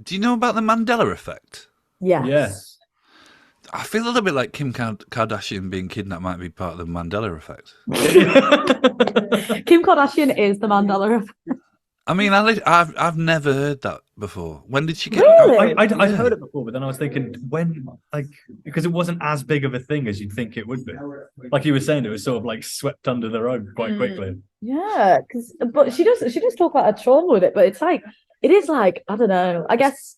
Do you know about the Mandela effect? Yes. I feel a little bit like Kim Kardashian being kidnapped might be part of the Mandela effect. Kim Kardashian is the Mandela effect. I mean, I've never heard that before. When did she get? Really? I'd heard it before, but then I was thinking when, because it wasn't as big of a thing as you'd think it would be. Like you were saying, it was sort of like swept under the rug quite quickly. Yeah, but she does talk about her trauma with it, but it is like, I don't know. I guess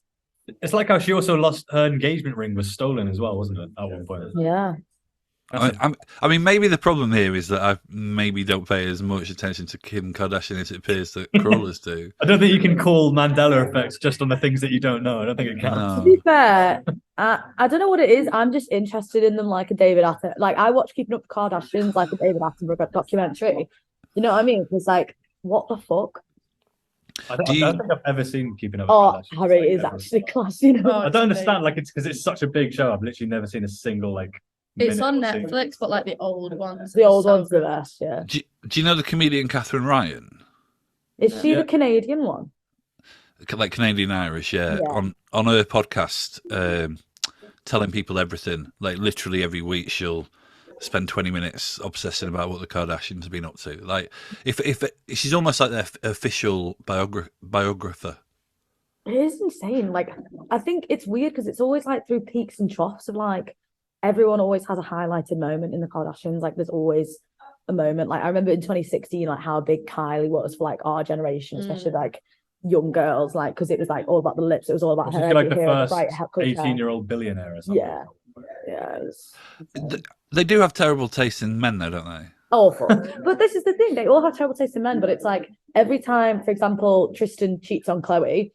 it's like how she also lost her engagement ring was stolen as well, wasn't it? At one point. Yeah. I mean, maybe the problem here is that I maybe don't pay as much attention to Kim Kardashian as it appears that crawlers do. I don't think you can call Mandela effects just on the things that you don't know. I don't think it can. No. To be fair, I don't know what it is. I'm just interested in them like a David Attenborough. Like I watch Keeping Up with Kardashians like a David Attenborough documentary. You know what I mean? It's like, what the fuck? I don't think I've ever seen Keeping Up with Kardashians. Harry is actually class, you know. I don't understand, like, it's because it's such a big show. I've literally never seen a single It's on Netflix, but like the old ones. The old ones are the best, yeah. Do you know the comedian Catherine Ryan? Is she the Canadian one? Like Canadian Irish, yeah. On her podcast, telling people everything. Like literally every week, she'll spend 20 minutes obsessing about what the Kardashians have been up to. Like, if she's almost like their official biographer. It is insane. Like, I think it's weird because it's always like through peaks and troughs of like everyone always has a highlighted moment in the Kardashians. Like, there's always a moment. Like, I remember in 2016, like how big Kylie was for like our generation, especially like young girls, like because it was like all about the lips. It was all about her. Like the first 18-year-old billionaire or something. Yeah. They do have terrible taste in men, though, don't they? Awful. But this is the thing. They all have terrible taste in men, but it's like every time, for example, Tristan cheats on Khloe,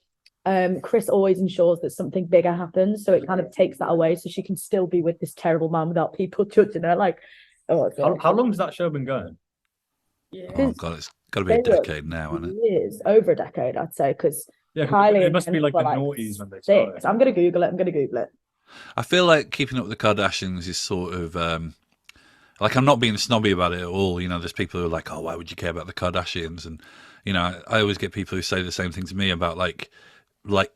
Chris always ensures that something bigger happens. So it kind of takes that away so she can still be with this terrible man without people judging her. Like, how long has that show been going? Yeah. Oh, God, it's got to be a decade now, isn't it? It is over a decade, I'd say, because Kylie, it must be like the noughties when they started. I'm going to Google it. I feel like Keeping Up with the Kardashians is sort of like, I'm not being snobby about it at all. You know, there's people who are like, oh, why would you care about the Kardashians? And, you know, I always get people who say the same thing to me about like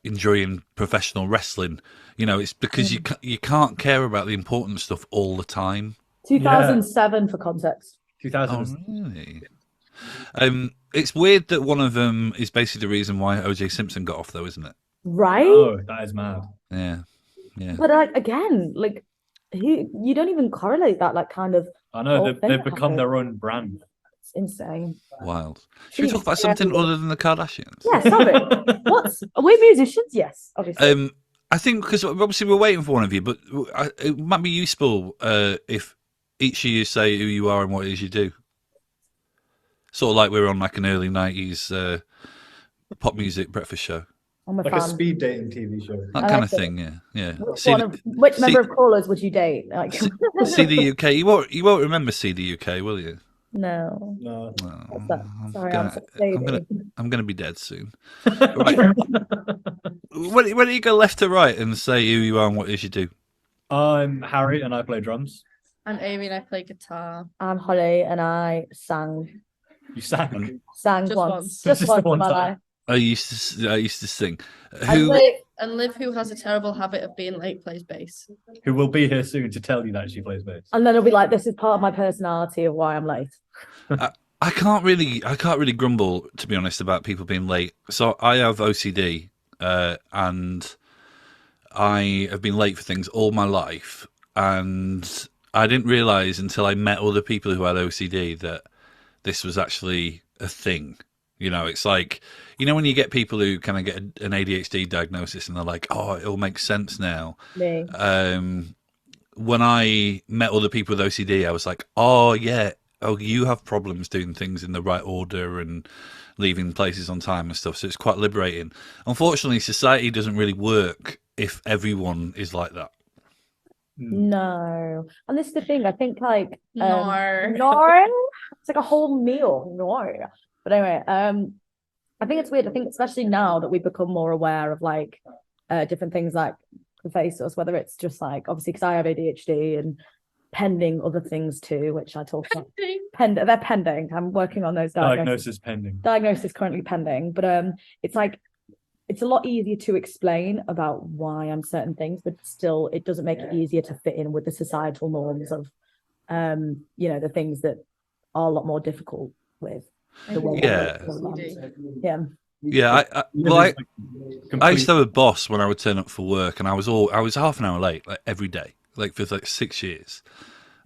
enjoying professional wrestling. You know, it's because you can't care about the important stuff all the time. 2007 for context. 2000. Oh, really? It's weird that one of them is basically the reason why O.J. Simpson got off, though, isn't it? Right? Oh, that is mad. Yeah. But like again, like you don't even correlate that like kind of. I know they've become their own brand. It's insane. Wild. Should we talk about something other than the Kardashians? Yeah, sorry. Are we musicians? Yes, obviously. I think because obviously we're waiting for one of you, but it might be useful if each of you say who you are and what it is you do. Sort of like we're on like an early 90s pop music breakfast show. Like a speed dating TV show. That kind of thing, yeah. Which member of Crawlers would you date? Like... See the UK. You won't remember See the UK, will you? No. Sorry, I'm gonna be dead soon. Right. When do you go left to right and say who you are and what it is you do? I'm Harry and I play drums. I'm Amy and I play guitar. I'm Holly and I sang. You sang? Sang just once. Just once in my life. I used to sing. And Liv, who has a terrible habit of being late, plays bass. Who will be here soon to tell you that she plays bass. And then it'll be like, this is part of my personality of why I'm late. I can't really grumble, to be honest, about people being late. So I have OCD, and I have been late for things all my life, and I didn't realize until I met other people who had OCD that this was actually a thing. You know, it's like, you know, when you get people who kind of get an ADHD diagnosis and they're like, oh, it all makes sense now. Me. When I met other people with OCD, I was like, oh, yeah. Oh, you have problems doing things in the right order and leaving places on time and stuff. So it's quite liberating. Unfortunately, society doesn't really work if everyone is like that. No. And this is the thing. I think like... No. It's like a whole meal. No. But anyway, I think it's weird. I think especially now that we've become more aware of like different things like can face us, whether it's just like, obviously, because I have ADHD and pending other things too, which I talk about. They're pending. I'm working on those diagnosis pending. Diagnosis currently pending. But it's like it's a lot easier to explain about why I'm certain things, but still it doesn't make it easier to fit in with the societal norms of the things that are a lot more difficult with the way Yeah. yeah. Yeah, I used to have a boss when I would turn up for work, and I was half an hour late, like every day, like for like 6 years,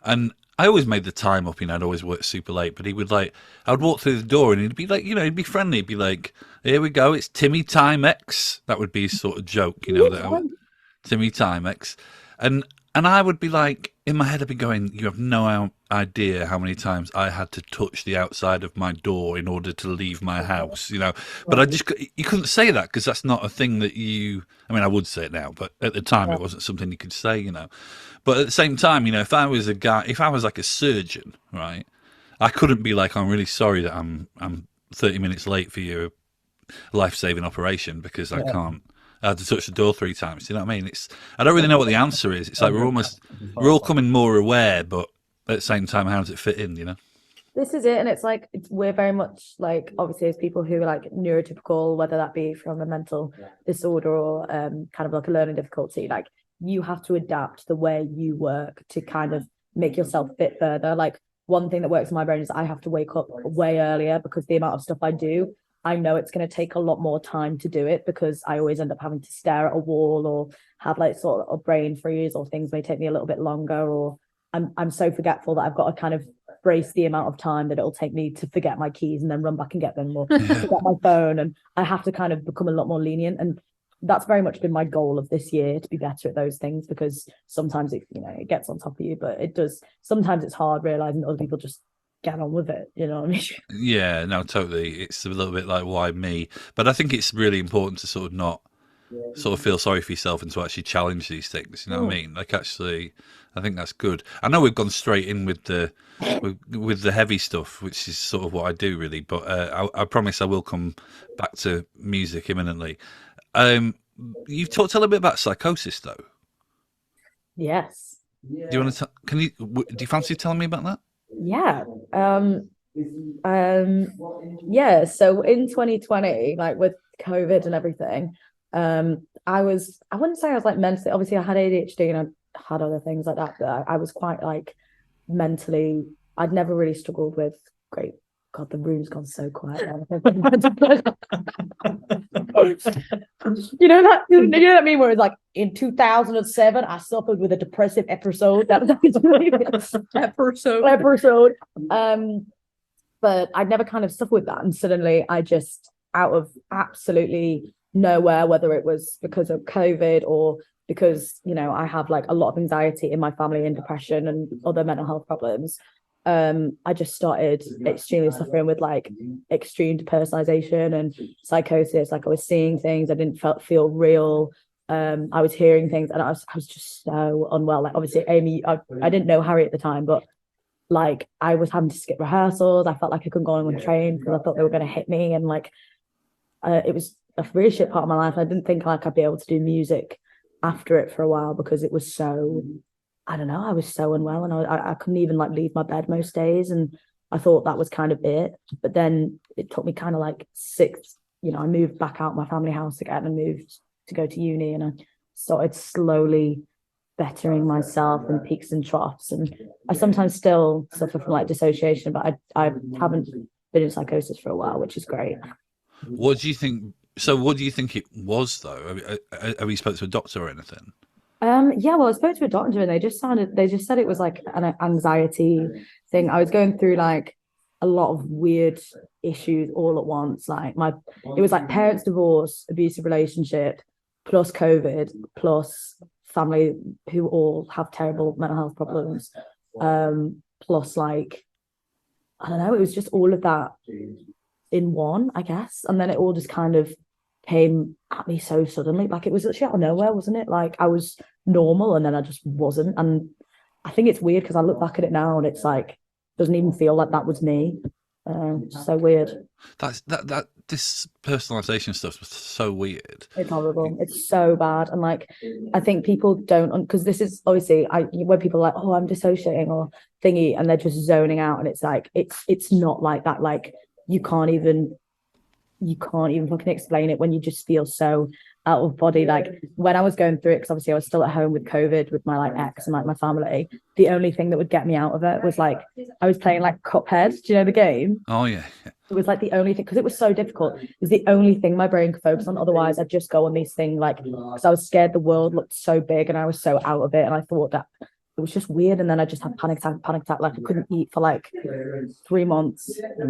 and I always made the time up. I'd always work super late, but he would I would walk through the door, and he'd be like, he'd be friendly, he'd be like, "Here we go, it's Timmy Timex." That would be his sort of joke, Timmy Timex, and I would be like, in my head, I'd be going, "You have no idea how many times I had to touch the outside of my door in order to leave my house," But you couldn't say that because that's not a thing that I would say it now, but at the time it wasn't something you could say, But at the same time, if I was like a surgeon, right, I couldn't be like, "I'm really sorry that I'm 30 minutes late for your life-saving operation because I can't. I had to touch the door 3 times." Do you know what I mean? I don't really know what the answer is. It's like we're all coming more aware, but at the same time, how does it fit in? This is it, and it's like we're very much like, obviously, as people who are like neurotypical, whether that be from a mental disorder or kind of like a learning difficulty, like you have to adapt the way you work to kind of make yourself fit further. Like one thing that works in my brain is I have to wake up way earlier because the amount of stuff I do, I know it's going to take a lot more time to do it because I always end up having to stare at a wall or have like sort of a brain freeze, or things may take me a little bit longer, or I'm so forgetful that I've got to kind of brace the amount of time that it'll take me to forget my keys and then run back and get them, or forget my phone, and I have to kind of become a lot more lenient. And that's very much been my goal of this year, to be better at those things, because sometimes it gets on top of you, but it does sometimes it's hard realizing that other people just get on with it, you know what I mean? Yeah, no, totally. It's a little bit like, why me? But I think it's really important to sort of not sort of feel sorry for yourself and to actually challenge these things. You know what I mean? Like, actually, I think that's good. I know we've gone straight in with the heavy stuff, which is sort of what I do really. But I promise I will come back to music imminently. You've talked a little bit about psychosis, though. Yes. Do you want to? Do you fancy telling me about that? Yeah. Yeah. So in 2020, like with COVID and everything, I wouldn't say I was like mentally, obviously I had ADHD and I had other things like that, but I was quite like mentally, I'd never really struggled with great. God, the room's gone so quiet. You know that meme where it's like, in 2007 I suffered with a depressive episode. That was episode. But I'd never kind of suffered with that, and suddenly I just, out of absolutely nowhere, whether it was because of COVID or because I have like a lot of anxiety in my family and depression and other mental health problems, I just started extremely suffering with like extreme depersonalization and psychosis. Like I was seeing things I didn't feel real. I was hearing things, and I was just so unwell. Like obviously Amy, I didn't know Harry at the time, but like I was having to skip rehearsals. I felt like I couldn't go on one train because I thought they were going to hit me, and like it was a really shit part of my life. I didn't think like I'd be able to do music after it for a while because it was so, I don't know, I was so unwell, and I couldn't even like leave my bed most days, and I thought that was kind of it. But then it took me kind of like I moved back out my family house again and moved to go to uni, and I started slowly bettering myself in peaks and troughs. And I sometimes still suffer from like dissociation, but I haven't been in psychosis for a while, which is great. What do you think? So what do you think it was, though? Have you spoke to a doctor or anything? Yeah, well, I spoke to a doctor and they just said it was like an anxiety thing. I was going through like a lot of weird issues all at once. Like it was like parents' divorce, abusive relationship, plus COVID, plus family who all have terrible mental health problems. Plus like, I don't know, it was just all of that in one, I guess. And then it all just kind of came at me so suddenly. Like it was actually out of nowhere, wasn't it? Like I was normal and then I just wasn't. And I think it's weird because I look back at it now and it's like, doesn't even feel like that was me. So weird. This personalization stuff was so weird. It's horrible. It's so bad. And like, I think people don't, because this is obviously when people are like, oh, I'm dissociating or thingy, and they're just zoning out, and it's like, it's not like that. Like you can't even you can't even fucking explain it when you just feel so out of body. Like when I was going through it, because obviously I was still at home with COVID with my like ex and like my family, the only thing that would get me out of it was like I was playing like Cuphead. Do you know the game? Oh yeah. It was like the only thing, because it was so difficult. It was the only thing my brain could focus on. Otherwise, I'd just go on these things like, because I was scared the world looked so big and I was so out of it. And I thought that it was just weird. And then I just had panic attack. Like I couldn't eat for like 3 months. It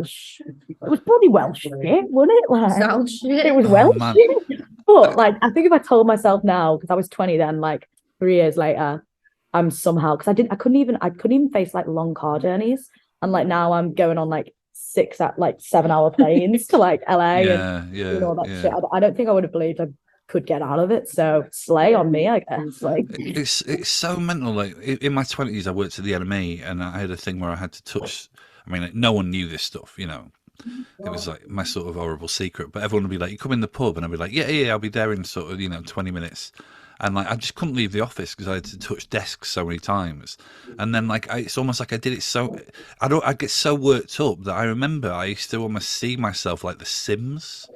was bloody Welsh shit, wasn't it? Like, Sounds shit. it was Oh, Welsh man. shit. But like, I think if I told myself now, because I was 20 then, like 3 years later, I'm somehow, because I couldn't even face like long car journeys. And like now I'm going on like 7-hour planes to like LA and doing all that shit. I don't think I would have believed I could get out of it. So slay on me, I guess. Like It's so mental. Like in my 20s, I worked at the NME, and I had a thing where I had to touch. I mean, like, no one knew this stuff, you know. It was like my sort of horrible secret. But everyone would be like, "You come in the pub," and I'd be like, "Yeah, I'll be there in sort of 20 minutes." And like I just couldn't leave the office because I had to touch desks so many times. And then like it's almost like I did it so I get so worked up that I remember I used to almost see myself like The Sims,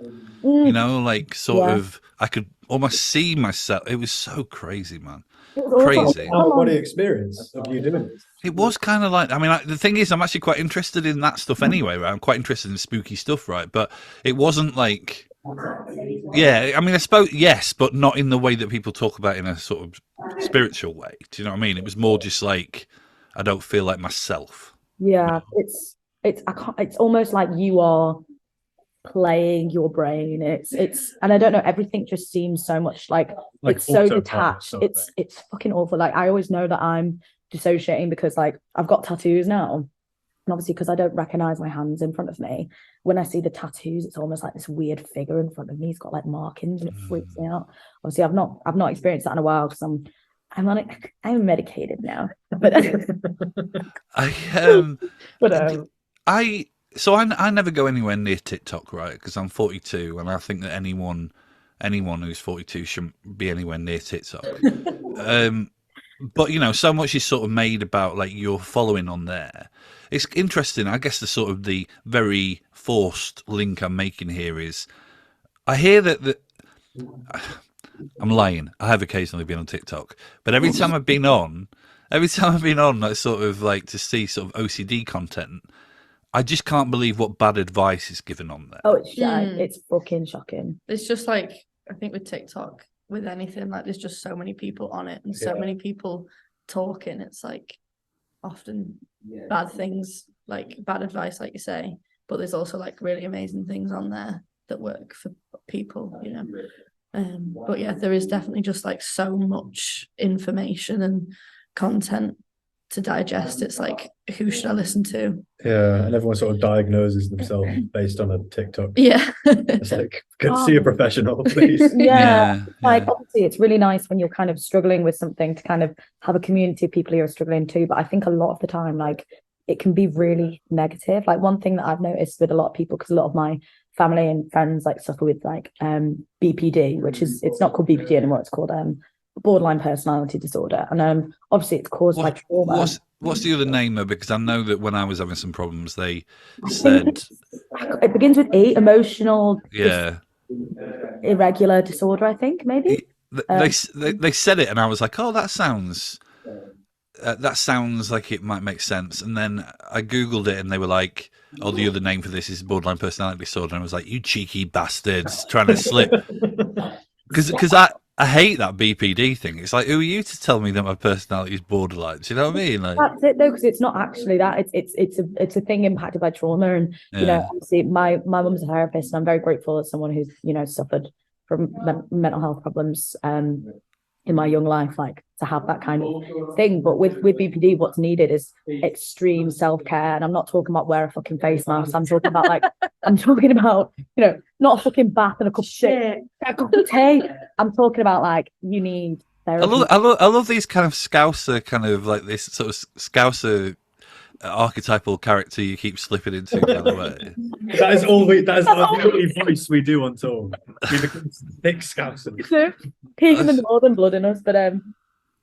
like sort of I could almost see myself. It was so crazy, man. Crazy. Out of body experience of you doing this. It was kind of like, I mean, the thing is, I'm actually quite interested in that stuff anyway, right? I'm quite interested in spooky stuff, right? But it wasn't like, yeah, I mean, I suppose, yes, but not in the way that people talk about in a sort of spiritual way. Do you know what I mean? It was more just like, I don't feel like myself. yeah, it's almost like you are playing your brain. It's and I don't know, everything just seems so much like it's so autopilot detached. sort of It's fucking awful. Like I always know that I'm dissociating because like I've got tattoos now. And obviously because I don't recognize my hands in front of me, when I see the tattoos, it's almost like this weird figure in front of me. He's got like markings and it freaks me out. Obviously I've not experienced that in a while because I'm medicated now. But I never go anywhere near TikTok, right? Because I'm 42, and I think that anyone who's 42 shouldn't be anywhere near TikTok. But so much is sort of made about like your following on there. It's interesting. I guess the very forced link I'm making here is, I hear that I'm lying. I have occasionally been on TikTok, but every time I've been on, like sort of like to see sort of OCD content, I just can't believe what bad advice is given on there. oh, it's fucking shocking. It's just like, I think with TikTok, with anything, like there's just so many people on it and so many people talking. It's like often bad things, like bad advice, like you say, but there's also like really amazing things on there that work for people, but yeah, there is definitely just like so much information and content to digest. It's like, who should I listen to? Yeah, and everyone sort of diagnoses themselves based on a TikTok. Yeah. It's like, go see a professional, please. Yeah. Like obviously it's really nice when you're kind of struggling with something to kind of have a community of people who are struggling too, but I think a lot of the time like it can be really negative. Like one thing that I've noticed with a lot of people, because a lot of my family and friends like suffer with like BPD, which is, it's not called BPD anymore, it's called borderline personality disorder, and obviously it's caused by trauma. What's the other name though? Because I know that when I was having some problems, they said it begins with E, emotional irregular disorder, I think, maybe. They said it, and I was like, oh, that sounds like it might make sense. And then I googled it, and they were like, oh, the other name for this is borderline personality disorder. And I was like, you cheeky bastards, trying to slip. Because I hate that BPD thing. It's like, who are you to tell me that my personality is borderline? Do you know what I mean? Like, that's it though, because it's not actually that. It's a thing impacted by trauma, and obviously my mum's a therapist, and I'm very grateful as someone who's suffered from mental health problems in my young life, like to have that kind of thing. But with BPD, what's needed is extreme self-care, and I'm not talking about wear a fucking face mask. I'm talking about not a fucking bath and a cup of shit, a cup of tea. I'm talking about like you need therapy. I love these kind of Scouser, kind of like this sort of Scouser archetypal character you keep slipping into the other way. That is the only voice we do on tour. We become thick Scouser. Peeking the northern blood in us, but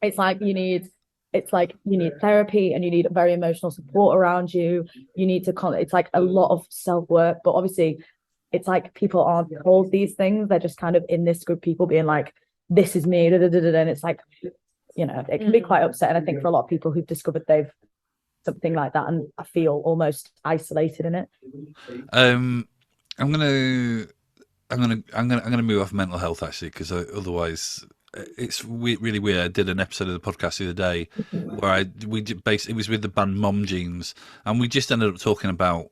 it's like you need therapy, and you need very emotional support around you. You need to it's like a lot of self-work, but obviously it's like people aren't told these things. They're just kind of in this group, people being like, this is me, da, da, da, da, and it's like, you know, it can be quite upsetting, I think, for a lot of people who've discovered they've something like that, and I feel almost isolated in it. I'm gonna move off mental health actually, because otherwise it's really weird. I did an episode of the podcast the other day where it was with the band Mom Jeans, and we just ended up talking about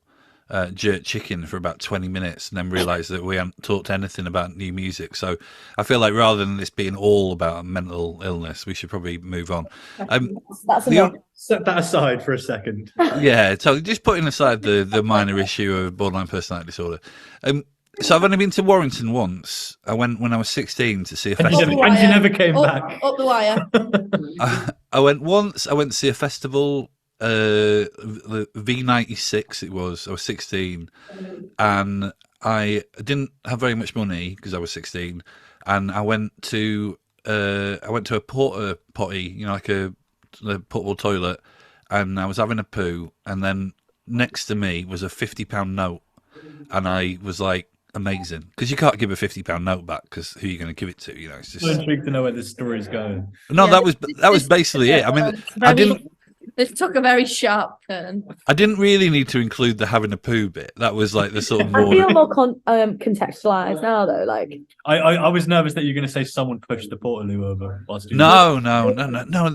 jerk chicken for about 20 minutes, and then realised that we hadn't talked anything about new music. So I feel like rather than this being all about mental illness, we should probably move on. That's enough. Set that aside for a second. Yeah, so just putting aside the minor issue of borderline personality disorder. So I've only been to Warrington once. I went when I was 16 to see a festival. And you never came back. Up the wire. I went once. I went to see a festival, the V96 it was. I was 16, and I didn't have very much money because I was 16, and I went to a porta potty, you know, like a portable toilet, and I was having a poo, and then next to me was a £50 note, and I was like, amazing, because you can't give a £50 note back, because who are you going to give it to? You know, it's just. I'm intrigued to know where this story is going. No, that was basically it. I mean, This took a very sharp turn. I didn't really need to include the having a poo bit. That was like the sort of I more. feel more contextualized now, though. Like, I was nervous that you were going to say someone pushed the portaloo over. No.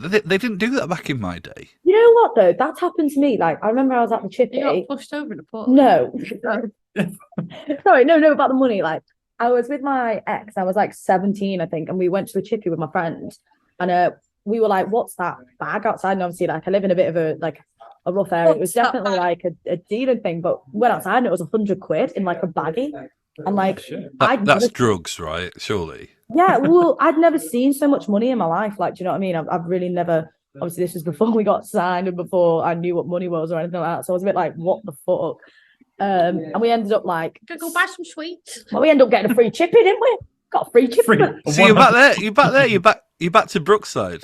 They didn't do that back in my day. you know what though? That's happened to me. Like, I remember I was at the Chippy. You got pushed over the port. No. Sorry, no, about the money. Like, I was with my ex. I was like 17, I think, and we went to the Chippy with my friend, and we were like, "What's that bag outside?" And obviously, like, I live in a bit of a rough area. It was definitely like a dealing thing, but we went outside and it was £100 in like a baggie, and like, that's drugs, right? Surely. Yeah, well, I'd never seen so much money in my life. Like, do you know what I mean? I've really never. Obviously, this was before we got signed and before I knew what money was or anything like that. So I was a bit like, "What the fuck?" And we ended up like, Gonna go buy some sweets. well, we ended up getting a free chippy, didn't we? Got a free chippy. So you're back there. You're back to Brookside.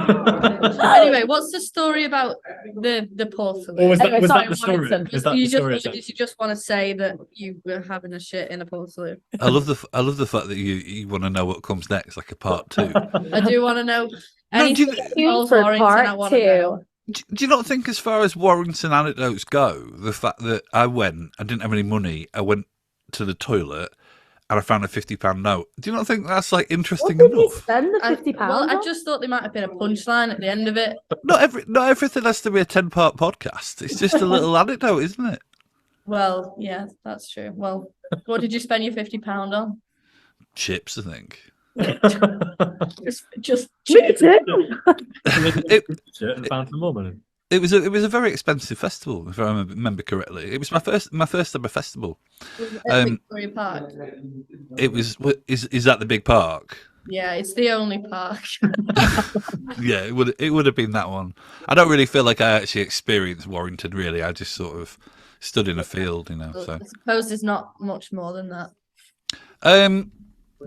Anyway, what's the story about the portal? Or was Anyway, that sorry, the story? Warrington. Is that You the story? did you just want to say that you were having a shit in a portal? I love the fact that you want to know what comes next, like a part 2. I do want to know No, anything do that you- involves for Warrington, I part want to know. Do you not think, as far as Warrington anecdotes go, the fact that I didn't have any money, I went to the toilet and I found a £50 note. Do you not think that's like interesting What did he enough? spend the £50? Well, I just thought there might have been a punchline at the end of it. Not everything has to be a 10-part podcast. It's just a little anecdote, isn't it? Well, yeah, that's true. Well, what did you spend your £50 on? Chips, I think. Just Me too. And found some more money. It was a very expensive festival, if I remember correctly. It was my first ever festival. at Victoria Park. It was. Is that the big park? Yeah, it's the only park. Yeah, it would have been that one. I don't really feel like I actually experienced Warrington. Really, I just sort of stood in a field, you know. So I suppose there's not much more than that.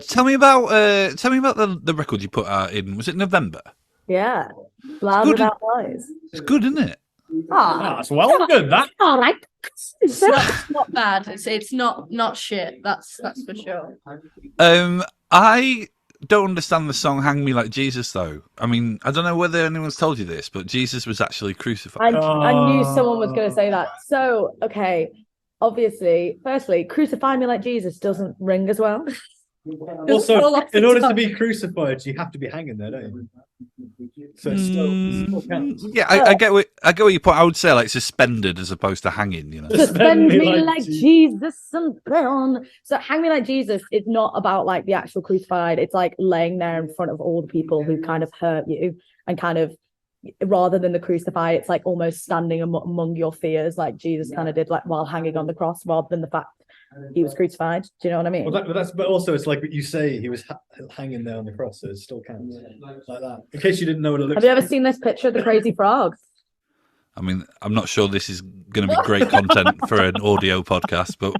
tell me about the record you put out in. Was it November? Yeah. Loud good. without noise. It's good, isn't it? Ah, That's well good, that. all right. It's not bad. It's not shit. That's for sure. I don't understand the song "Hang Me Like Jesus," though. I mean, I don't know whether anyone's told you this, but Jesus was actually crucified. I knew someone was going to say that. So, okay, obviously, firstly, crucify me like Jesus doesn't ring as well. Also, Fall off the in order to top. be crucified, you have to be hanging there, don't you? So it still counts. Yeah, I get what you point. I would say like suspended as opposed to hanging. You know. Suspend me like like Jesus. Jesus and burn. So hang me like Jesus is not about like the actual crucified. It's like laying there in front of all the people who kind of hurt you, and kind of, rather than the crucified, it's like almost standing among your fears, like Jesus kind of did, like while hanging on the cross, rather than the fact he was crucified. Do you know what I mean? Well, but also it's like what you say, he was hanging there on the cross, so it still counts like that. In case you didn't know what it looks Have you like. ever seen this picture of the crazy frogs? I mean, I'm not sure this is going to be great content for an audio podcast, but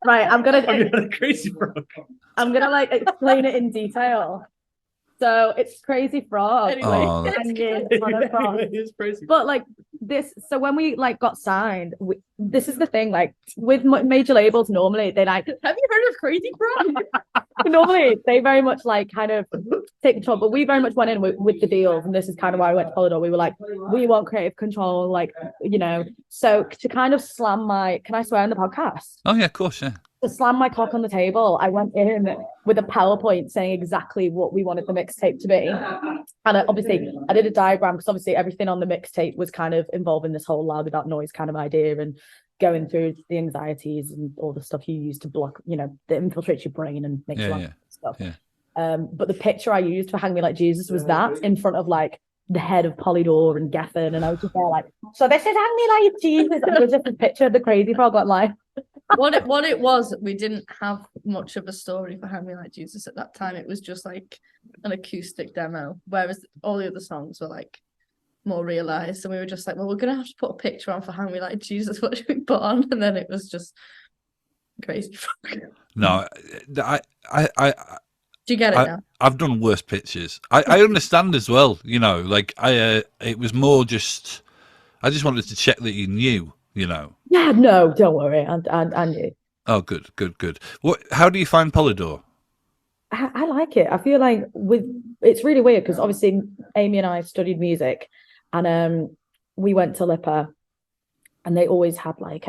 Right, I'm Have you gonna had a crazy frog? like explain it in detail. So it's Crazy Frog. Anyway. Oh, And it's on a frog. It's crazy. But like this, so when we like got signed, this is the thing. Like with major labels, normally they like Have you heard of Crazy Frog? normally they very much like kind of take control, but we very much went in with the deals, and this is kind of why we went to Polydor. We were like, we want creative control, like, you know. So to kind of slam my, can I swear in the podcast? oh yeah, of course, yeah. To slam my cock on the table, I went in with a PowerPoint saying exactly what we wanted the mixtape to be. And obviously, I did a diagram because obviously everything on the mixtape was kind of involving this whole loud without noise kind of idea and going through the anxieties and all the stuff you use to block, you know, that infiltrates your brain and makes you like stuff. Yeah. But the picture I used for Hang Me Like Jesus was that in front of like the head of Polydor and Geffen, and I was just there like, so this is Hang Me Like Jesus. And it was just a picture of the Crazy Frog like What it was, we didn't have much of a story for Hang Me Like Jesus at that time. It was just like an acoustic demo, whereas all the other songs were like more realized. And we were just like, well, we're gonna have to put a picture on for Hang Me Like Jesus. What should we put on? And then it was just Crazy Frog. No, I Do you get it now? I've done worse pictures. I understand as well. You know, like it was more just. I just wanted to check that you knew. You know. yeah, no, don't worry, and you. Oh, good. What? How do you find Polydor? I like it. I feel like it's really weird because obviously Amy and I studied music, and we went to Lipper, and they always had like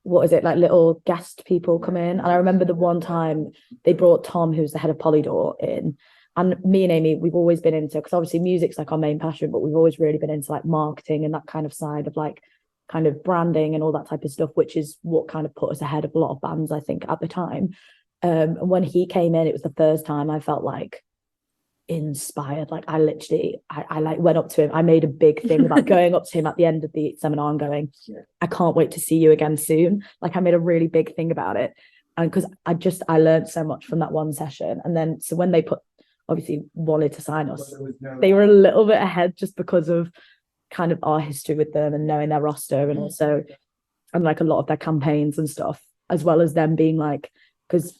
what is it, like little guest people come in. And I remember the one time they brought Tom, who's the head of Polydor, in. And me and Amy, we've always been into, because obviously music's like our main passion, but we've always really been into like marketing and that kind of side of like kind of branding and all that type of stuff, which is what kind of put us ahead of a lot of bands, I think, at the time. And when he came in, it was the first time I felt like inspired. Like I literally, I like went up to him. I made a big thing about going up to him at the end of the seminar and going, I can't wait to see you again soon. Like I made a really big thing about it. And because I learned so much from that one session. And then, so when they obviously wanted to sign us, they were a little bit ahead just because of kind of our history with them and knowing their roster and also, and like a lot of their campaigns and stuff, as well as them being like, because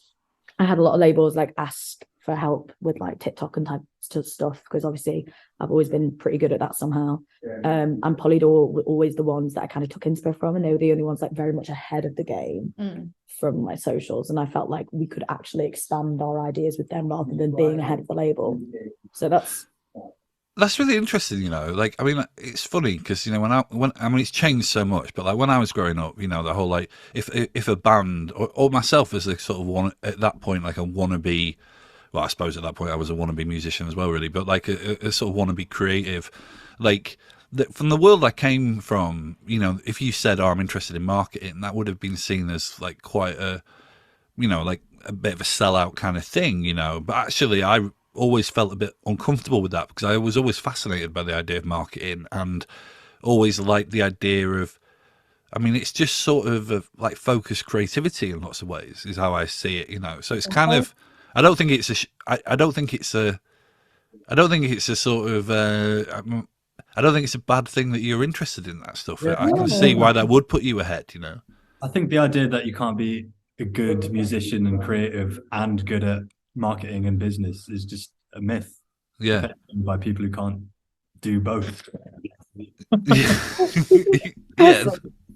I had a lot of labels like ask for help with like TikTok and type of stuff, because obviously I've always been pretty good at that somehow. And Polydor were always the ones that I kind of took inspo from, and they were the only ones like very much ahead of the game from my socials. And I felt like we could actually expand our ideas with them rather than being ahead of the label. So that's really interesting, you know. Like, I mean, it's funny because, you know, when I mean, it's changed so much. But like when I was growing up, you know, the whole like if a band or myself as a sort of one at that point, like a wannabe. Well, I suppose at that point I was a wannabe musician as well, really. But like a sort of wannabe creative, like from the world I came from, you know, if you said, "Oh, I'm interested in marketing," that would have been seen as like quite a, you know, like a bit of a sellout kind of thing, you know. But actually, I always felt a bit uncomfortable with that because I was always fascinated by the idea of marketing and always liked the idea of, I mean, it's just sort of like focused creativity in lots of ways is how I see it, you know. So it's kind of, I don't think it's a sort of, I don't think it's a bad thing that you're interested in that stuff. Yeah. I can see why that would put you ahead, you know. I think the idea that you can't be a good musician and creative and good at marketing and business is just a myth. Yeah. By people who can't do both. Yeah.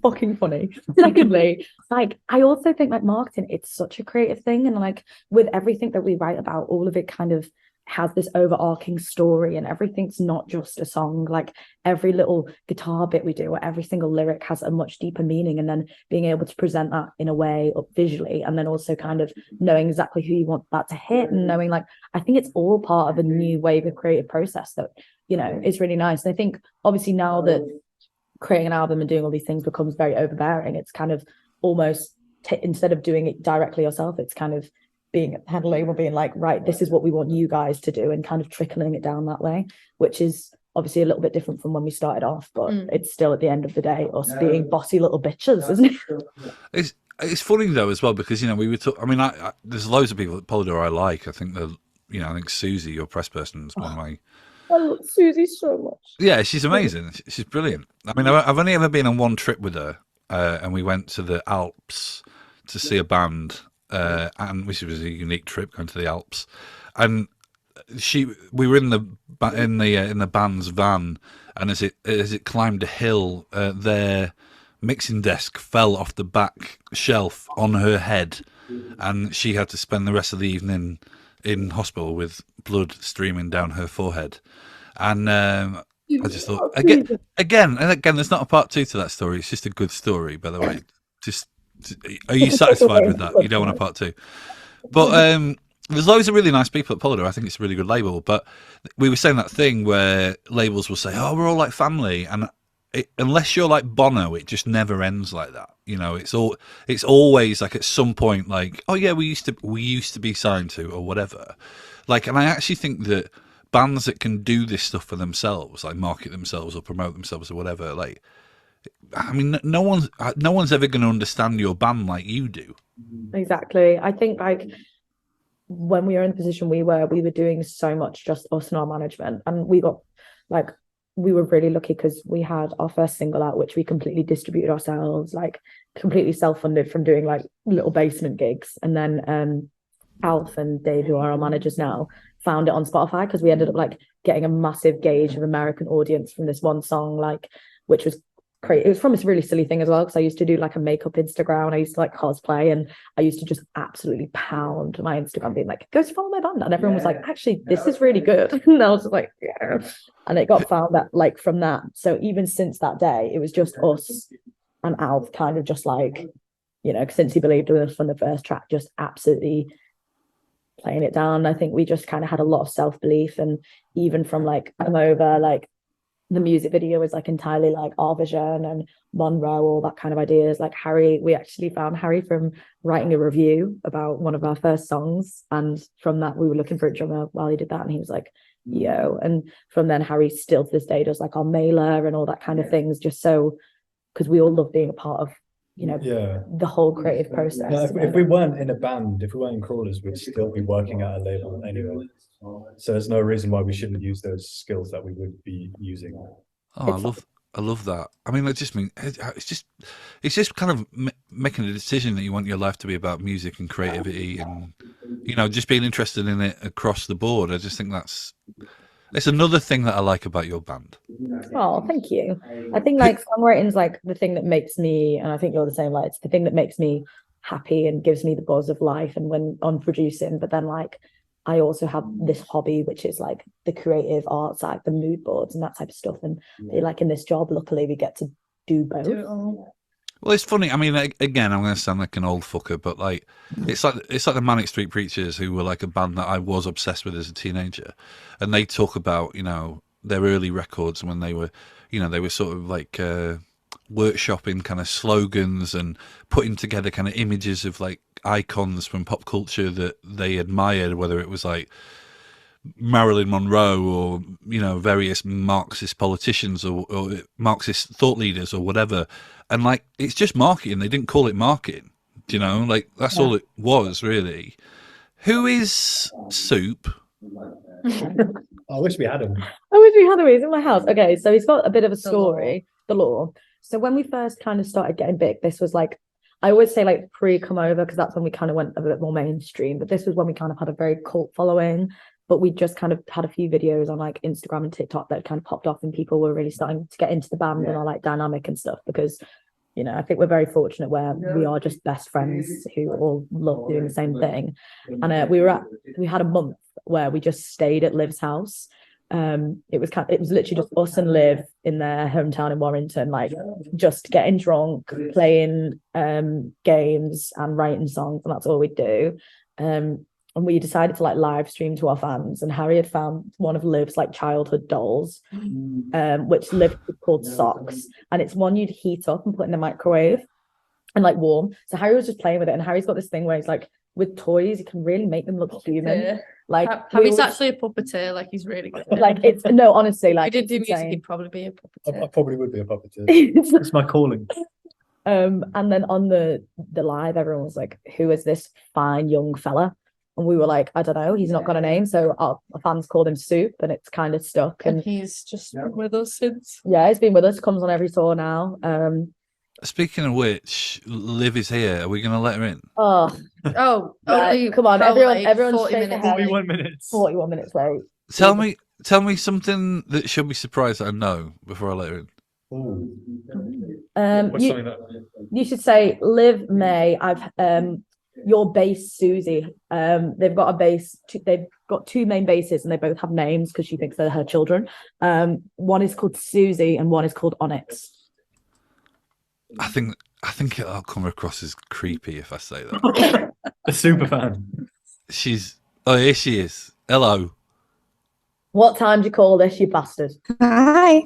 Fucking funny. Secondly, like I also think like marketing, it's such a creative thing, and like with everything that we write about, all of it kind of has this overarching story, and everything's not just a song. Like every little guitar bit we do or every single lyric has a much deeper meaning, and then being able to present that in a way visually, and then also kind of knowing exactly who you want that to hit, and knowing like, I think it's all part of a new wave of creative process that, you know, is really nice. And I think obviously now that creating an album and doing all these things becomes very overbearing, it's kind of almost instead of doing it directly yourself, it's kind of being at the label being like, right, this is what we want you guys to do, and kind of trickling it down that way, which is obviously a little bit different from when we started off, but it's still at the end of the day us being bossy little bitches, isn't it? It's funny though as well because, you know, we were I mean, I there's loads of people at Polydor I like. I think I think Susie, your press person, is one of my. I love Susie so much. Yeah, she's amazing. She's brilliant. I mean, I've only ever been on one trip with her, and we went to the Alps to see a band, and which was a unique trip going to the Alps. And we were in the band's van, and as it climbed a hill, their mixing desk fell off the back shelf on her head, and she had to spend the rest of the evening in hospital with blood streaming down her forehead. And I just thought, again, there's not a part 2 to that story. It's just a good story, by the way. Just, are you satisfied with that? You don't want a part 2, but there's loads of really nice people at Polydor. I think it's a really good label. But we were saying that thing where labels will say, "Oh, we're all like family," and unless you're like Bono, it just never ends like that. You know, it's always like at some point, like, "Oh yeah, we used to be signed to," or whatever. Like, and I actually think that bands that can do this stuff for themselves, like market themselves or promote themselves or whatever, like, I mean, no one's ever going to understand your band like you do. Exactly. I think like when we were in the position we were doing so much just us and our management, and we were really lucky because we had our first single out, which we completely distributed ourselves, like completely self-funded from doing like little basement gigs. And then Alf and Dave, who are our managers now, found it on Spotify because we ended up like getting a massive gauge of American audience from this one song, like, which was great. It was from this really silly thing as well, because I used to do like a makeup Instagram, and I used to like cosplay, and I used to just absolutely pound my Instagram being like, go follow my band, and everyone was like, actually this is really good. And I was just like, yeah. And it got found that like from that, so even since that day it was just us and Alf kind of just like, you know, since he believed in us from the first track, just absolutely playing it down. I think we just kind of had a lot of self-belief, and even from like I'm over, like the music video is like entirely like our vision, and Monroe, all that kind of ideas. Like Harry, we actually found Harry from writing a review about one of our first songs, and from that we were looking for a drummer while he did that, and he was like, yo. And from then Harry still to this day does like our mailer and all that kind of things, just so, because we all love being a part of, you know, the whole creative process. No, if we weren't in a band, if we weren't in Crawlers, we'd still be working at a label anyway. So there's no reason why we shouldn't use those skills that we would be using. Oh, I love that. I mean, it's just kind of making a decision that you want your life to be about music and creativity, and, you know, just being interested in it across the board. I just think it's another thing that I like about your band. Oh, thank you. I think like songwriting's like the thing that makes me, and I think you're the same, like it's the thing that makes me happy and gives me the buzz of life and when on producing. But then like I also have this hobby, which is like the creative arts, like the mood boards and that type of stuff. And like in this job, luckily we get to do both. Well, it's funny. I mean, again, I'm going to sound like an old fucker, but like it's like the Manic Street Preachers, who were like a band that I was obsessed with as a teenager, and they talk about, you know, their early records when they were, you know, they were sort of like workshopping kind of slogans and putting together kind of images of like icons from pop culture that they admired, whether it was like Marilyn Monroe or, you know, various Marxist politicians or Marxist thought leaders or whatever. And like, it's just marketing. They didn't call it marketing, you know, like that's all it was really. Who is Soup? I wish we had him. I wish we had him. He's in my house. Okay, so he's got a bit of a story. The Law. So when we first kind of started getting big, this was like, I always say like pre-come over, because that's when we kind of went a bit more mainstream, but this was when we kind of had a very cult following. But we just kind of had a few videos on like Instagram and TikTok that kind of popped off, and people were really starting to get into the band and our like dynamic and stuff, because, you know, I think we're very fortunate where we are just best friends who all love doing the same thing. And we had a month where we just stayed at Liv's house. It was literally just us and Liv in their hometown in Warrington, like just getting drunk, playing games and writing songs, and that's all we'd do. And we decided to like live stream to our fans, and Harry had found one of Liv's like childhood dolls, which Liv called Socks, and it's one you'd heat up and put in the microwave and like warm. So Harry was just playing with it, and Harry's got this thing where he's like, with toys, you can really make them look human. Yeah. Like Harry's actually a puppeteer, like he's really good. Like it's no, honestly, like if he did do music, he'd probably be a puppeteer. I probably would be a puppeteer. It's my calling. And then on the live, everyone was like, who is this fine young fella? And we were like, I don't know, he's not got a name. So our fans called him Soup, and it's kind of stuck. And he's just been with us since. Yeah, he's been with us, comes on every tour now. Speaking of which, Liv is here. Are we going to let her in? Oh, Oh, right, only come on, probably everyone 40 straight minutes. ahead. 41 minutes. 41 minutes late. Tell me something that she'll be surprised that I know before I let her in. You should say, Liv May. Your bass Susie. They've got a bass. They've got two main basses, and they both have names because she thinks they're her children. One is called Susie, and one is called Onyx. I think it'll come across as creepy if I say that. A super fan. Here she is. Hello. What time do you call this, you bastard? Hi.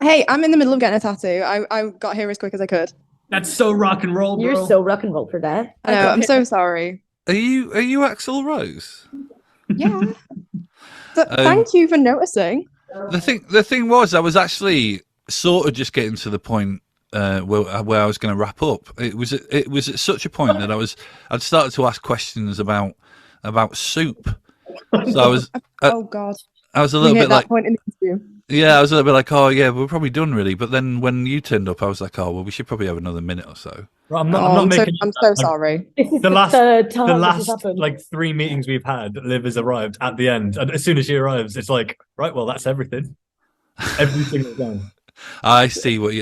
Hey, I'm in the middle of getting a tattoo. I got here as quick as I could. That's so rock and roll, bro. You're so rock and roll for that. I know, I'm so sorry. Are you Axl Rose? Yeah. Thank you for noticing. The thing was, I was actually sort of just getting to the point where I was going to wrap up. It was at such a point that I'd started to ask questions about soup. So I was. Oh God. I was a little bit like. Point in the interview. Yeah, I was a little bit like, oh yeah, we're probably done really. But then when you turned up, I was like, oh well, we should probably have another minute or so. Right, I'm so sorry. This is The last- third time The this has last happened. like 3 meetings we've had, Liv has arrived at the end, and as soon as she arrives, it's like, right, well, that's everything. Every single time. I see what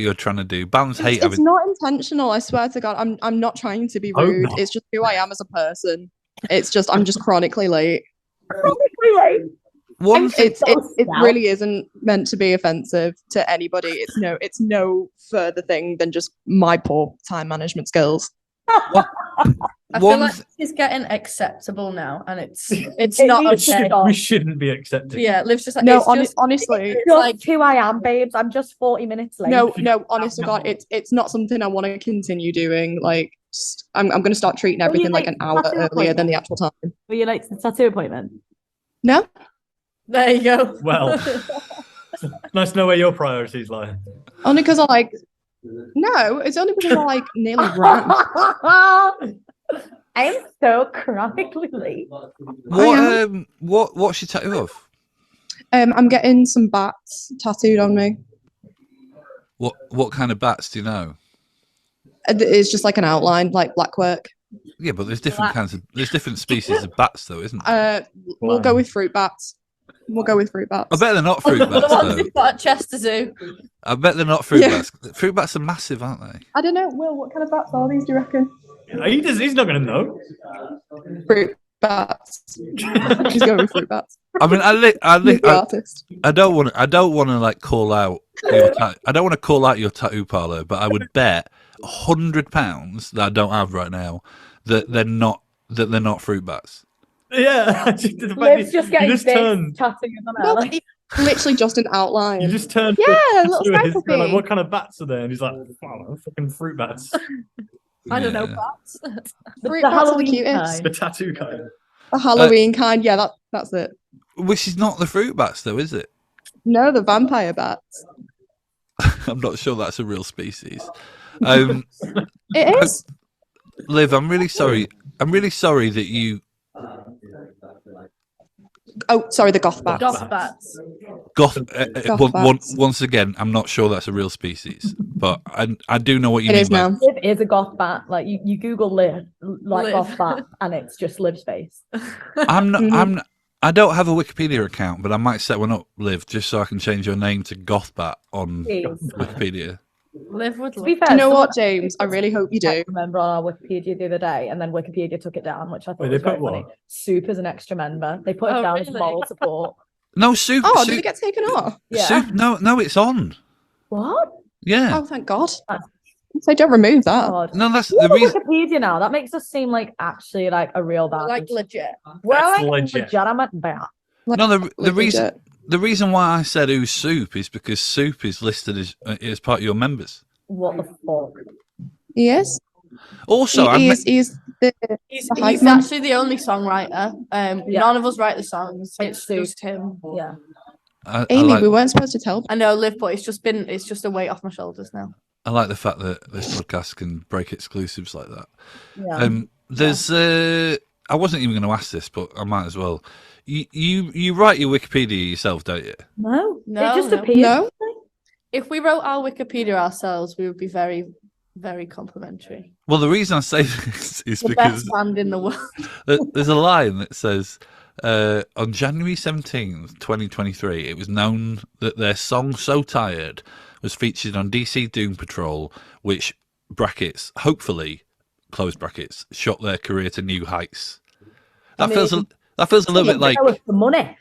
you're trying to do. Bands hate It's having. not intentional. I swear to God, I'm not trying to be Oh, rude. no. It's just who I am as a person. I'm just chronically late. One thing, It really isn't meant to be offensive to anybody. It's no further thing than just my poor time management skills. I feel one like th- it's getting acceptable now, and it's It not needs to okay. stop. We shouldn't be accepting. Yeah, Liv's just like, No, it's just, honestly, it's Just like, who I am, babes. I'm just 40 minutes late. no, honest to God, it's not something I want to continue doing. Like, I'm going to start treating Well, you everything like like an hour tattoo earlier than appointment? the actual time. Were you late to the tattoo appointment? No, there you go. Well, nice to know where your priorities lie. only because no, it's only because I nearly ran. I am so chronically late. what's your tattoo of? I'm getting some bats tattooed on me. What kind of bats do you know? It's just like an outline, like black work. Yeah, but there's different species of bats though, isn't there? We'll go with fruit bats. We'll go with fruit bats. I bet they're not fruit The bats ones though. you've got at Chester Zoo. I bet they're not fruit Yeah. bats. Fruit bats are massive, aren't they? I don't know. Will, what kind of bats are these? Do you reckon? He's not going to know. Fruit bats. She's going with fruit bats. I mean, You're the artist. I don't want to like call out your I don't want to call out your tattoo parlor, but I would bet £100 that I don't have right now that they're not fruit bats. Yeah. Liv's just getting just big turned. tattoos on her. Well, Like, it's literally just an outline. You just turned. Yeah, to little his- sniper you're like, bee. what kind of bats are there? And he's like, wow, fucking fruit bats. I don't know, Yeah. bats. Fruit the bats are the Halloween cutest. kind. The tattoo kind. The Halloween kind. Yeah, that's it. Which is not the fruit bats, though, is it? No, the vampire bats. I'm not sure that's a real species. It is. Liv, I'm really sorry. I'm really sorry that you Oh, sorry, the goth bats. Goth bats. goth. Goth bats. Once again, I'm not sure that's a real species, but I do know what you It mean. is by- now. Liv is a goth bat. Like you Google Liv, like Liv. goth bat, and it's just Liv's face. I'm not. Mhm. I don't have a Wikipedia account, but I might set one up, Liv, just so I can change your name to Gothbat on Please. Wikipedia. Live with To be love. fair, Do you know someone what, James? I really hope you do. remember on our Wikipedia the other day, and then Wikipedia took it down, which I thought Wait, was they very put funny. what? Soup as an extra member. They put it Oh, down as really? moral support. No, soup. Oh, soup, did it get taken off? Yeah. soup. No, it's on. What? Yeah. Oh, thank God. They don't remove that. God. No, that's We're the on reason. Wikipedia now. That makes us seem like actually like a real band. Like legit. We're That's like legit. legitimate band. No, the Legit. reason. The reason why I said who's soup is because soup is listed as part of your members. What the fuck? He is. Also, He's the He's, The hype he's man. actually the only songwriter. Yeah. None of us write the songs. It's It's Sue. just him. Yeah. I Amy. like, We weren't supposed to tell. I know, Liv, but it's just a weight off my shoulders now. I like the fact that this podcast can break exclusives like that. Yeah. There's I wasn't even going to ask this, but I might as well. You write your Wikipedia yourself, don't you? No. No, It just no. appears. No. If we wrote our Wikipedia ourselves, we would be very, very complimentary. Well, the reason I say this is The because best band in the world. there's a line that says, on January 17th, 2023, it was known that their song So Tired was featured on DC Doom Patrol, which, brackets, hopefully, close brackets, shot their career to new heights. That feels a little bit like the money.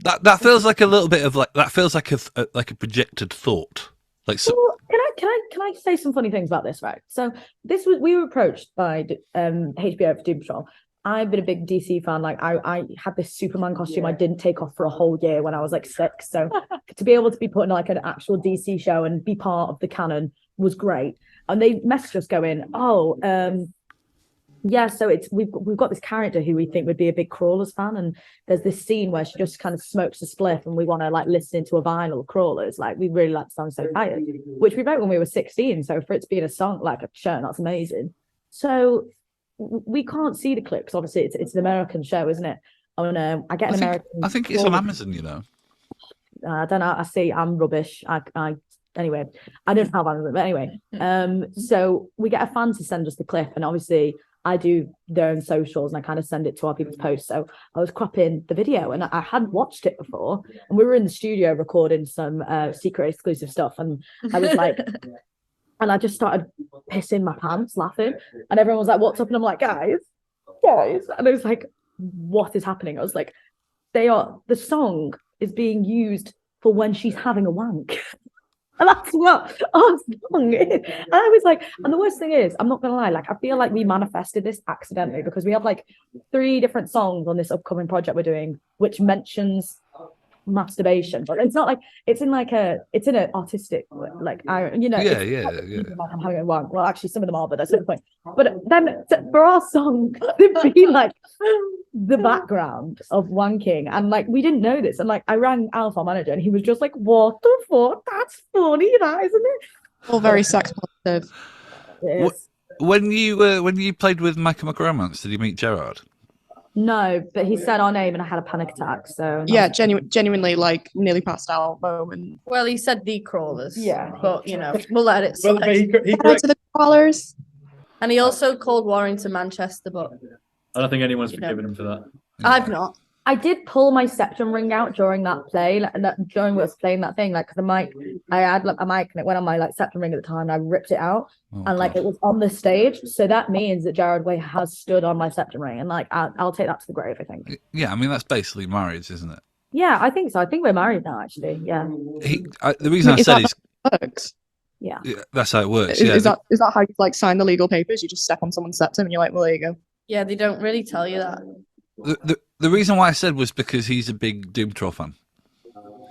that feels like a little bit of like that feels like a projected thought. Like so, Well, can I say some funny things about this, right? So we were approached by HBO for Doom Patrol. I've been a big DC fan. Like I had this Superman costume I didn't take off for a whole year when I was like 6. So to be able to be put in like an actual DC show and be part of the canon was great. And they messaged us going, yeah, so we've got this character who we think would be a big Crawlers fan, and there's this scene where she just kind of smokes a spliff, and we want to like listen to a vinyl of Crawlers. Like we really like the song So Tired, which we wrote when we were 16. So for it to be in a song like a show, that's amazing. So we can't see the clip because obviously it's an American show, isn't it? Oh no, I get an American. I think it's on Amazon, you know. I don't know. I see. I'm rubbish. Anyway, I don't have Amazon, but anyway. So we get a fan to send us the clip, and obviously I do their own socials and I kind of send it to our people's posts. So I was cropping the video and I hadn't watched it before. And we were in the studio recording some secret exclusive stuff. And I was like, and I just started pissing my pants laughing. And everyone was like, what's up? And I'm like, guys. And I was like, what is happening? I was like, the song is being used for when she's having a wank. And that's what our song is. And I was like, and the worst thing is, I'm not gonna lie, like I feel like we manifested this accidentally because we have like 3 different songs on this upcoming project we're doing, which mentions masturbation, but it's not like it's in an artistic like like I'm having a wank. Well, actually, some of them are, but that's the point. But then for our song, it'd be like the background of wanking, and like we didn't know this, and like I rang Alf, our manager, and he was just like, "What the fuck? That's funny, that isn't it?" All very sex positive. Yes. When you played with Michael McRomance, did you meet Gerard? No, but he said our name and I had a panic attack. So Yeah, genuinely like nearly passed out moment. Well, he said the Crawlers. Yeah. But, you know, we'll let it slide. Well, he Shout out to the crawlers. And he also called Warrington Manchester, but I don't think anyone's forgiven him for that. I've not. I did pull my septum ring out during that play, during us playing that thing, like the mic. I had like a mic and it went on my like septum ring at the time. And I ripped it out, and like it was on the stage. So that means that Jared Way has stood on my septum ring, and like I'll take that to the grave. I think. Yeah, I mean that's basically marriage, isn't it? Yeah, I think so. I think we're married now, actually. Yeah. The reason I said is works. Yeah. That's how it works. Is that how you like sign the legal papers? You just step on someone's septum and you're like, well, there you go. Yeah, they don't really tell you that. The reason why I said was because he's a big Doom Patrol fan.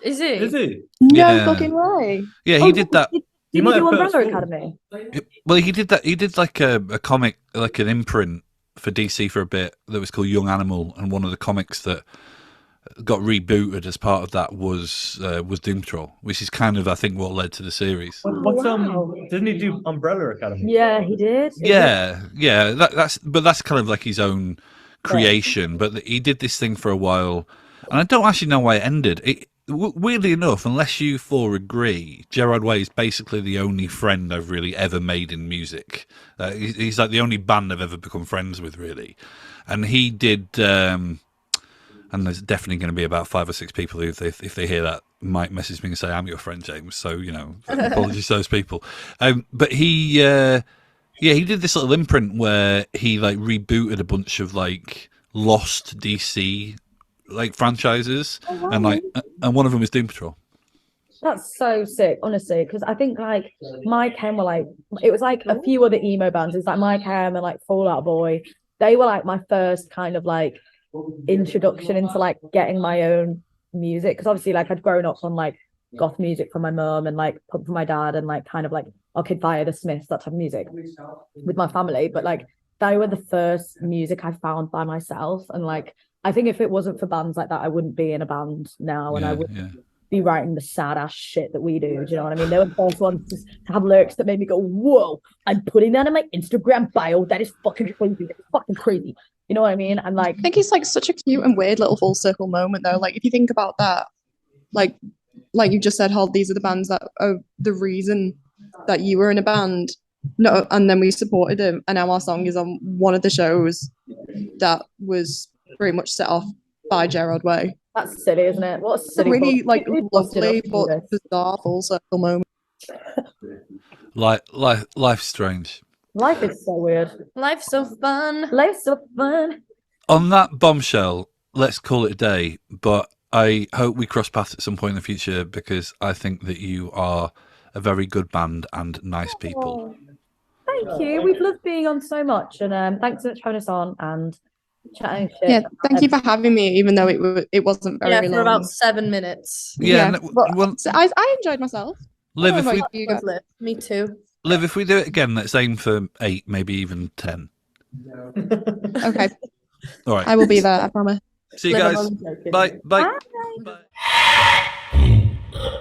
Is he? Is he? No Yeah. fucking way. Yeah, he did that. Did He you might do have put us Umbrella forward. Academy? Well, he did that. He did like a comic, like an imprint for DC for a bit that was called Young Animal, and one of the comics that got rebooted as part of that was Doom Patrol, which is kind of I think what led to the series. Wow. Didn't he do Umbrella Academy? Yeah, he did. Yeah. That's kind of like his own creation. But he did this thing for a while, and I don't actually know why it ended. Weirdly enough, unless you 4 agree, Gerard Way is basically the only friend I've really ever made in music. He's like the only band I've ever become friends with, really. And he did, and there's definitely going to be about 5 or 6 people who, if they hear that, might message me and say, "I'm your friend, James." So, you know, apologies to those people. But he did this little imprint where he like rebooted a bunch of like lost DC like franchises, and one of them is Doom Patrol. That's so sick, honestly, because I think like My Chem were like, it was like a few other emo bands. It's like My Chem and like Fall Out Boy. They were like my first kind of like introduction into like getting my own music, because obviously like I'd grown up on like goth music from my mum and like punk from my dad and like kind of like Arcade Fire, the Smiths, that type of music with my family. But like they were the first music I found by myself, and like I think if it wasn't for bands like that, I wouldn't be in a band now, and I wouldn't be writing the sad ass shit that we do. Do you know what I mean? They were the first ones to have lyrics that made me go, "Whoa, I'm putting that in my Instagram bio. That is fucking crazy. That's fucking crazy." You know what I mean? And like, I think it's like such a cute and weird little full circle moment though. Like if you think about that, like like you just said, Hol, these are the bands that are the reason that you were in a band. No, and then we supported them, and now our song is on one of the shows that was pretty much set off by Gerard Way. That's silly, isn't it? What a It's a silly really book. Who busted lovely us to do but this? bizarre full circle moment. Life's strange. Life is so weird. Life's so fun. Life's so fun. On that bombshell, let's call it a day. But I hope we cross paths at some point in the future, because I think that you are a very good band and nice people. Oh, thank you. We've loved being on so much, and thanks so much for having us on and chatting shit. Yeah, thank you for having me, even though it wasn't very Yeah, long. for about 7 minutes. Yeah, but so I enjoyed myself. Liv, I if don't we know about you guys. Lovely. Me too. Liv, if we do it again, let's aim for 8, maybe even 10. Okay, All right. I will be there. I promise. See you Liv, I'm guys. only joking. Bye. Bye. Bye. Bye.